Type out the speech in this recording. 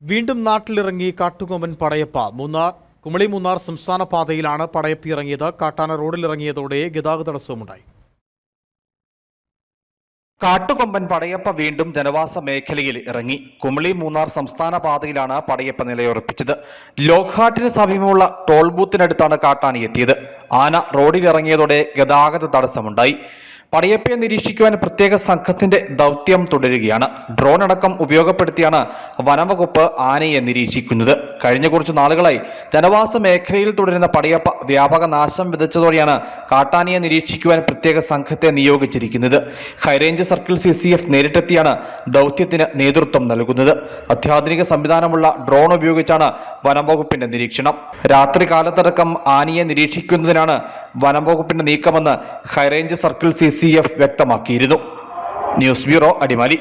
വീണ്ടും നാട്ടിലിറങ്ങി കാട്ടുകൊമ്പൻ പടയപ്പ. കുമളി മൂന്നാർ സംസ്ഥാന പാതയിലാണ് പടയപ്പ ഇറങ്ങിയത്. കാട്ടാന റോഡിലിറങ്ങിയതോടെ ഗതാഗത തടസ്സവുമുണ്ടായി. കാട്ടുകൊമ്പൻ പടയപ്പ വീണ്ടും ജനവാസ മേഖലയിൽ ഇറങ്ങി. കുമളി മൂന്നാർ സംസ്ഥാന പാതയിലാണ് പടയപ്പ നിലയുറപ്പിച്ചത്. ലോക്ഹാട്ടിന് സമീപമുള്ള ടോൾ ബൂത്തിനടുത്താണ് കാട്ടാന എത്തിയത്. ആന റോഡിലിറങ്ങിയതോടെ ഗതാഗത തടസ്സമുണ്ടായി. പടയപ്പയെ നിരീക്ഷിക്കുവാൻ പ്രത്യേക സംഘത്തിന്റെ ദൗത്യം തുടരുകയാണ്. ഡ്രോൺ അടക്കം ഉപയോഗപ്പെടുത്തിയാണ് വനംവകുപ്പ് ആനയെ നിരീക്ഷിക്കുന്നത്. കഴിഞ്ഞ കുറച്ചു നാളുകളായി ജനവാസ മേഖലയിൽ തുടരുന്ന പടയപ്പ വ്യാപക നാശം വിതച്ചതോടെയാണ് കാട്ടാനയെ നിരീക്ഷിക്കുവാൻ പ്രത്യേക സംഘത്തെ നിയോഗിച്ചിരിക്കുന്നത്. ഹൈറേഞ്ച് സർക്കിൾ CCF നേരിട്ടെത്തിയാണ് ദൗത്യത്തിന് നേതൃത്വം നൽകുന്നത്. അത്യാധുനിക സംവിധാനമുള്ള ഡ്രോൺ ഉപയോഗിച്ചാണ് വനംവകുപ്പിന്റെ നിരീക്ഷണം. രാത്രി കാലത്തടക്കം ആനയെ നിരീക്ഷിക്കുന്നതിനാണ് വനംവകുപ്പിന്റെ നീക്കമെന്ന് ഹൈറേഞ്ച് സർക്കിൾ CCF വ്യക്തമാക്കിയിരുന്നു. News bureau, Adimali.